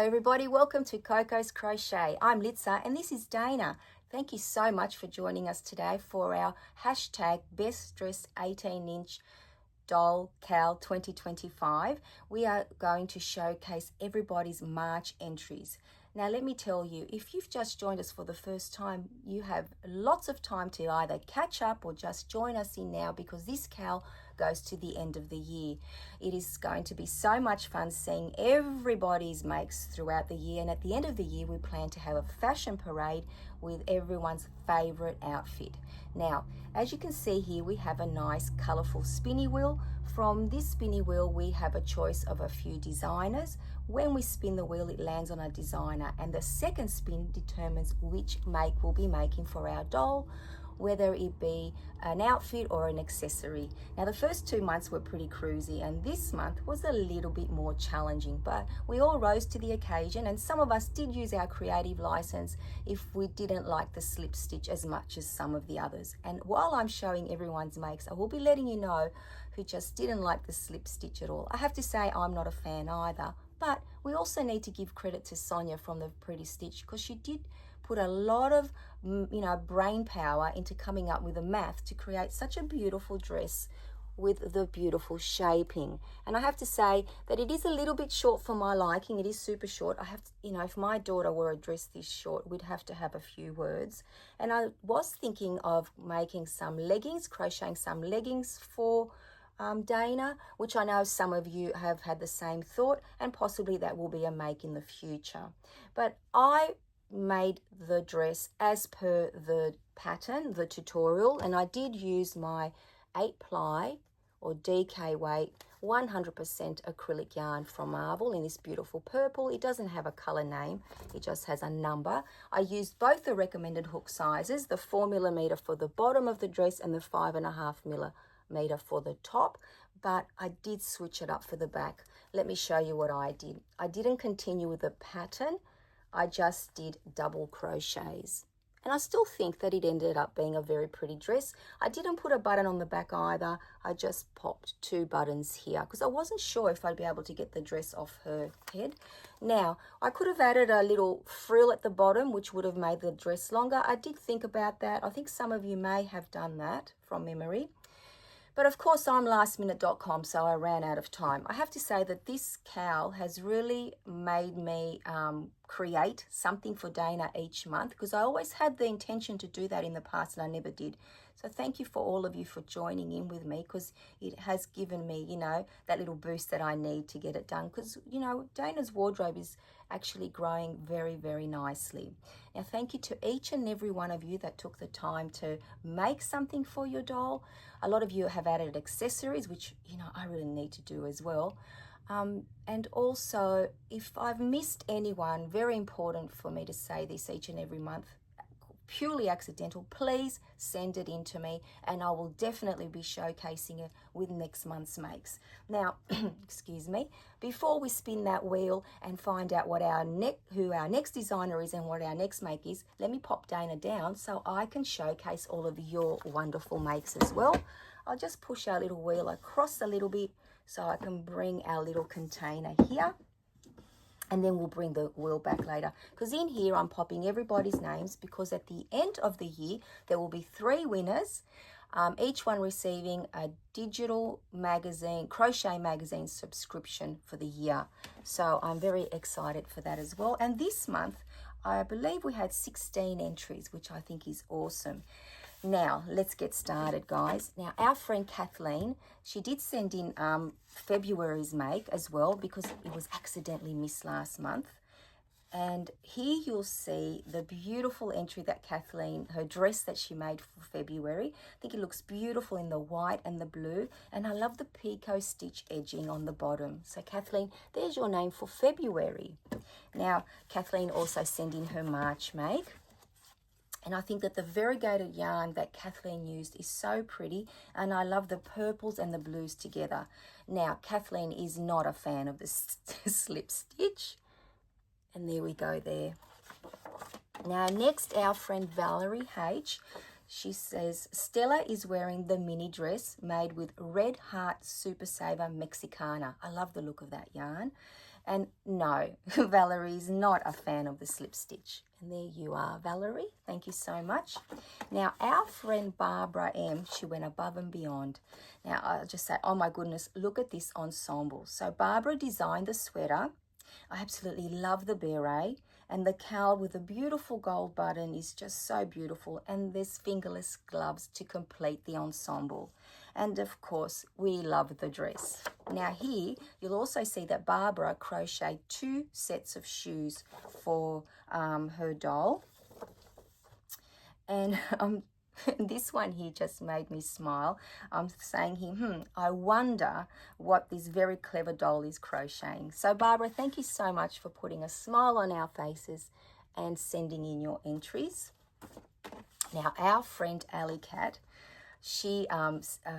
everybody, welcome to Coco's Crochet. I'm Litsa and this is Dana. Thank you so much for joining us today for our hashtag Best Dressed 18-inch Doll Cal 2025. We are going to showcase everybody's March entries. Now let me tell you, if you've just joined us for the first time, you have lots of time to either catch up or just join us in now, because this cal goes to the end of the year. It is going to be so much fun seeing everybody's makes throughout the year, and at the end of the year we plan to have a fashion parade with everyone's favorite outfit. Now, as you can see here, we have a nice colorful spinny wheel. From this spinny wheel we have a choice of a few designers. When we spin the wheel, it lands on a designer, and the second spin determines which make we'll be making for our doll, whether it be an outfit or an accessory. Now the first 2 months were pretty cruisy, and this month was a little bit more challenging, but we all rose to the occasion, and some of us did use our creative license if we didn't like the slip stitch as much as some of the others. And while I'm showing everyone's makes, I will be letting you know who just didn't like the slip stitch at all. I have to say I'm not a fan either, but we also need to give credit to Sonia from the Pretty Stitch, because she did put a lot of brain power into coming up with the math to create such a beautiful dress with the beautiful shaping. And I have to say that it is a little bit short for my liking. It is super short. I have to, if my daughter wore a dress this short, we'd have to have a few words. And I was thinking of making some leggings, crocheting some leggings for Dana, which I know some of you have had the same thought, and possibly that will be a make in the future. But I made the dress as per the pattern, the tutorial, and I did use my 8-ply or DK weight 100% acrylic yarn from Marvel in this beautiful purple. It doesn't have a color name, it just has a number. I used both the recommended hook sizes, the 4mm for the bottom of the dress and the 5.5mm for the top, but I did switch it up for the back. Let me show you what I did. I didn't continue with the pattern, I just did double crochets, and I still think that it ended up being a very pretty dress. I didn't put a button on the back either. I just popped 2 buttons here because I wasn't sure if I'd be able to get the dress off her head. Now, I could have added a little frill at the bottom, which would have made the dress longer. I did think about that. I think some of you may have done that from memory. But of course, I'm lastminute.com, so I ran out of time. I have to say that this cal has really made me create something for Dana each month, because I always had the intention to do that in the past and I never did. So thank you for all of you for joining in with me, because it has given me, that little boost that I need to get it done, because, Dana's wardrobe is actually growing very, very nicely. Now, thank you to each and every one of you that took the time to make something for your doll. A lot of you have added accessories, which, I really need to do as well. And also, if I've missed anyone, very important for me to say this each and every month, purely accidental, please send it in to me and I will definitely be showcasing it with next month's makes. Now, excuse me, before we spin that wheel and find out what who our next designer is and what our next make is, let me pop Dana down so I can showcase all of your wonderful makes as well. I'll just push our little wheel across a little bit so I can bring our little container here. And then we'll bring the wheel back later, because in here I'm popping everybody's names, because at the end of the year there will be 3 winners, each one receiving a digital magazine, Crochet Magazine subscription for the year. So I'm very excited for that as well. And this month I believe we had 16 entries, which I think is awesome. Now, let's get started, guys. Now, our friend Kathleen, she did send in February's make as well, because it was accidentally missed last month. And here you'll see the beautiful entry that Kathleen, her dress that she made for February. I think it looks beautiful in the white and the blue. And I love the picot stitch edging on the bottom. So Kathleen, there's your name for February. Now, Kathleen also sent in her March make. And I think that the variegated yarn that Kathleen used is so pretty, and I love the purples and the blues together. Now, Kathleen is not a fan of the slip stitch, and there we go there. Now, next, our friend Valerie H. She says, Stella is wearing the mini dress made with Red Heart Super Saver Mexicana. I love the look of that yarn. And no, Valerie's not a fan of the slip stitch. And there you are, Valerie. Thank you so much. Now, our friend Barbara M, she went above and beyond. Now, I'll just say, oh my goodness, look at this ensemble. So Barbara designed the sweater. I absolutely love the beret. And the cowl with the beautiful gold button is just so beautiful. And there's fingerless gloves to complete the ensemble. And of course, we love the dress. Now here, you'll also see that Barbara crocheted 2 sets of shoes for her doll. And this one here just made me smile. I'm saying here, I wonder what this very clever doll is crocheting. So Barbara, thank you so much for putting a smile on our faces and sending in your entries. Now our friend Alley Cat, she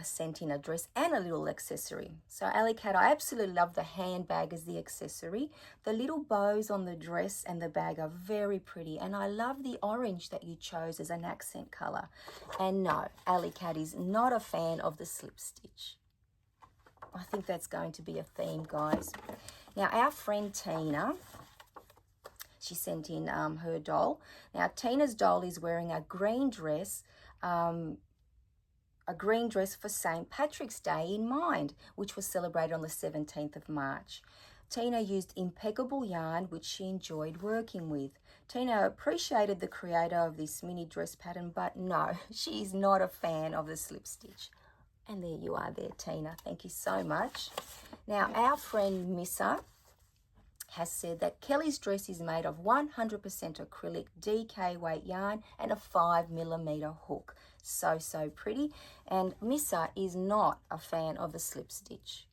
sent in a dress and a little accessory. So Alley Cat, I absolutely love the handbag as the accessory. The little bows on the dress and the bag are very pretty, and I love the orange that you chose as an accent color. And no, Alley Cat is not a fan of the slip stitch. I think that's going to be a theme, guys. Now our friend Tina, she sent in her doll. Now Tina's doll is wearing a green dress, for St. Patrick's Day in mind, which was celebrated on the 17th of March. Tina used impeccable yarn, which she enjoyed working with. Tina appreciated the creator of this mini dress pattern, but no, she is not a fan of the slip stitch. And there you are there, Tina. Thank you so much. Now, our friend Missa has said that Kelly's dress is made of 100% acrylic DK weight yarn and a 5mm hook. So pretty. And Missa is not a fan of the slip stitch.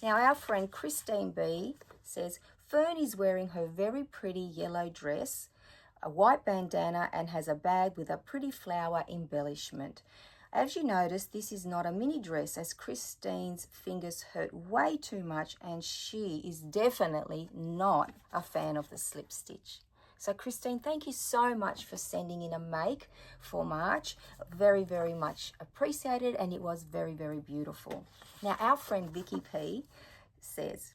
Now our friend Christine B says, Fern is wearing her very pretty yellow dress, a white bandana, and has a bag with a pretty flower embellishment. As you notice, this is not a mini dress, as Christine's fingers hurt way too much, and she is definitely not a fan of the slip stitch. So Christine, thank you so much for sending in a make for March. Very, very much appreciated, and it was very, very beautiful. Now our friend Vicky P says,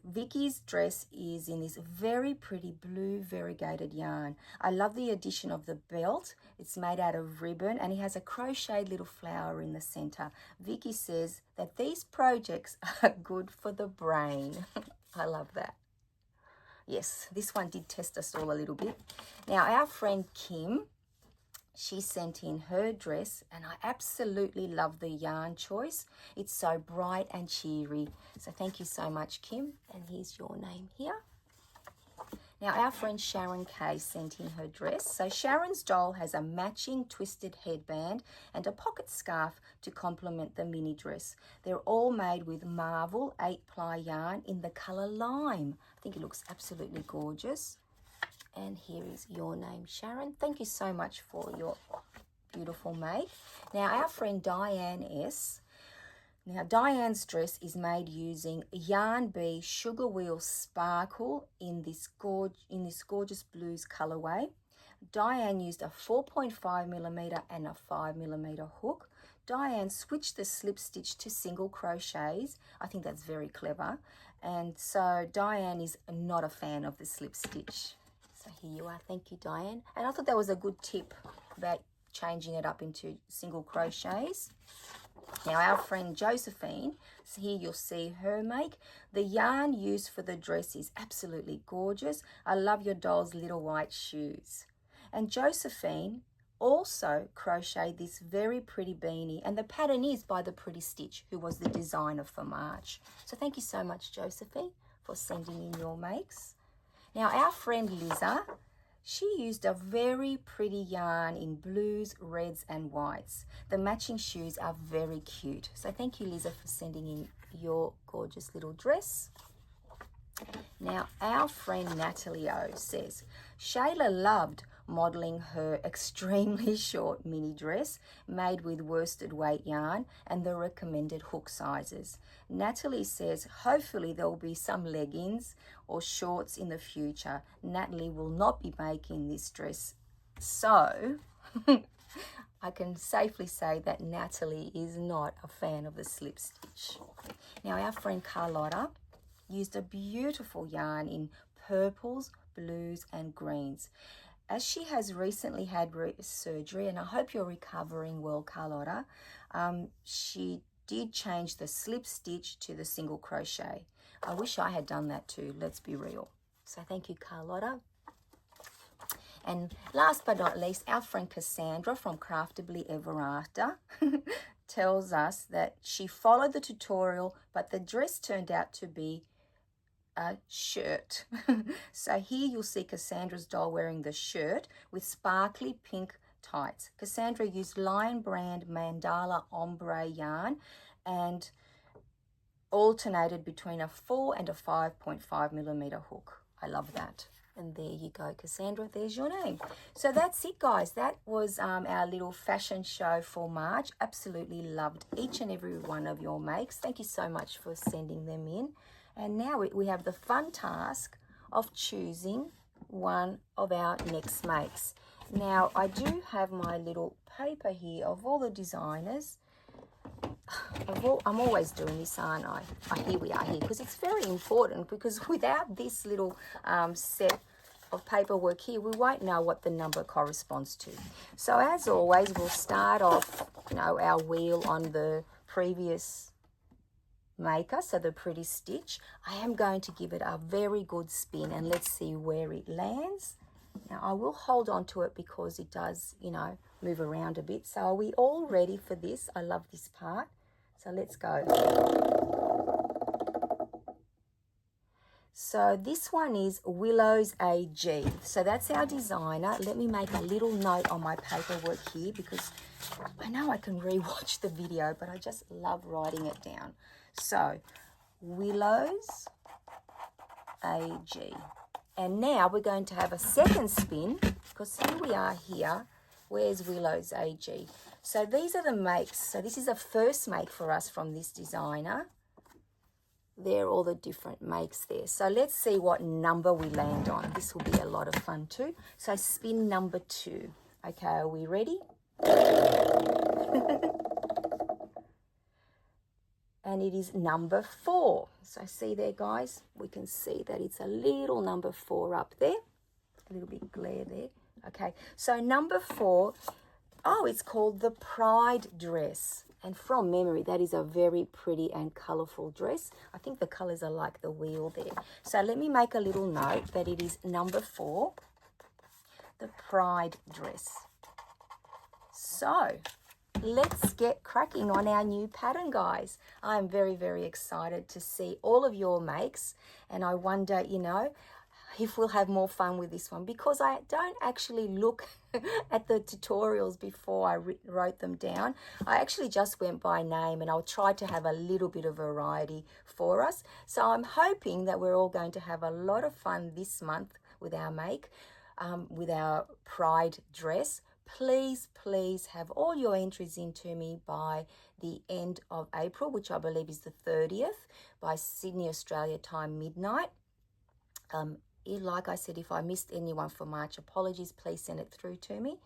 Vicky's dress is in this very pretty blue variegated yarn. I love the addition of the belt. It's made out of ribbon and it has a crocheted little flower in the center. Vicky says that these projects are good for the brain. I love that. Yes, this one did test us all a little bit. Now our friend Kim, she sent in her dress, and I absolutely love the yarn choice. It's so bright and cheery. So thank you so much, Kim. And here's your name here. Now our friend Sharon K sent in her dress. So Sharon's doll has a matching twisted headband and a pocket scarf to complement the mini dress. They're all made with Marvel 8-ply yarn in the color lime. I think it looks absolutely gorgeous. And here is your name, Sharon. Thank you so much for your beautiful make. Now our friend Diane S. Now Diane's dress is made using Yarn Bee Sugar Wheel Sparkle in this gorgeous blues colorway. Diane used a 4.5mm and a 5mm hook. Diane switched the slip stitch to single crochets. I think that's very clever. And so Diane is not a fan of the slip stitch. So here you are. Thank you, Diane. And I thought that was a good tip about changing it up into single crochets. Now our friend Josephine, so here you'll see her make. The yarn used for the dress is absolutely gorgeous. I love your doll's little white shoes. And Josephine also crocheted this very pretty beanie, and the pattern is by the Pretty Stitch, who was the designer for March. So thank you so much, Josephine, for sending in your makes. Now our friend Liza, she used a very pretty yarn in blues, reds and whites. The matching shoes are very cute. So thank you, Liza, for sending in your gorgeous little dress. Now our friend Natalie O says, Shayla loved modeling her extremely short mini dress made with worsted weight yarn and the recommended hook sizes. Natalie says hopefully there will be some leggings or shorts in the future. Natalie will not be making this dress, so I can safely say that Natalie is not a fan of the slip stitch. Now our friend Carlotta used a beautiful yarn in purples, blues and greens. As she has recently had surgery, and I hope you're recovering well, Carlotta, she did change the slip stitch to the single crochet. I wish I had done that too, let's be real. So thank you, Carlotta. And last but not least, our friend Cassandra from Craftably Ever After tells us that she followed the tutorial, but the dress turned out to be a shirt. So here you'll see Cassandra's doll wearing the shirt with sparkly pink tights. Cassandra used Lion Brand Mandala Ombre yarn and alternated between a 4 and a 5.5 millimeter hook. I love that. And there you go, Cassandra, there's your name. So that's it, guys. That was our little fashion show for March. Absolutely loved each and every one of your makes. Thank you so much for sending them in. And now we have the fun task of choosing one of our next makes. Now, I do have my little paper here of all the designers. I'm always doing this, aren't I? Here we are here, because it's very important, because without this little set of paperwork here, we won't know what the number corresponds to. So as always, we'll start off, our wheel on the previous maker, so the pretty stitch. I am going to give it a very good spin, and let's see where it lands. Now I will hold on to it because it does, move around a bit. So are we all ready for this? I love this part. So let's go. So this one is Willow's AG. So that's our designer. Let me make a little note on my paperwork here, because I know I can re-watch the video, but I just love writing it down. So Willow's AG. And now we're going to have a second spin, because here we are here. Where's Willow's AG? So these are the makes. So this is a first make for us from this designer. There are all the different makes there. So let's see what number we land on. This will be a lot of fun too. So spin number 2. Okay, are we ready? And it is number 4. So see there, guys, we can see that it's a little number 4 up there. A little bit glare there. Okay, so number 4, it's called the Pride dress. And from memory, that is a very pretty and colourful dress. I think the colours are like the wheel there. So let me make a little note that it is number 4, the Pride dress. So let's get cracking on our new pattern, guys. I'm very, very excited to see all of your makes, and I wonder, if we'll have more fun with this one, because I don't actually look at the tutorials before I wrote them down. I actually just went by name, and I'll try to have a little bit of variety for us. So I'm hoping that we're all going to have a lot of fun this month with our make, with our Pride dress. Please, please have all your entries into me by the end of April, which I believe is the 30th, by Sydney, Australia time, midnight. Like I said, if I missed anyone for March, apologies, please send it through to me.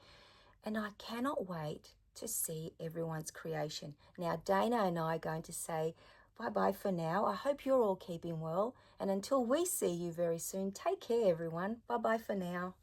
And I cannot wait to see everyone's creation. Now, Dana and I are going to say bye-bye for now. I hope you're all keeping well. And until we see you very soon, take care, everyone. Bye-bye for now.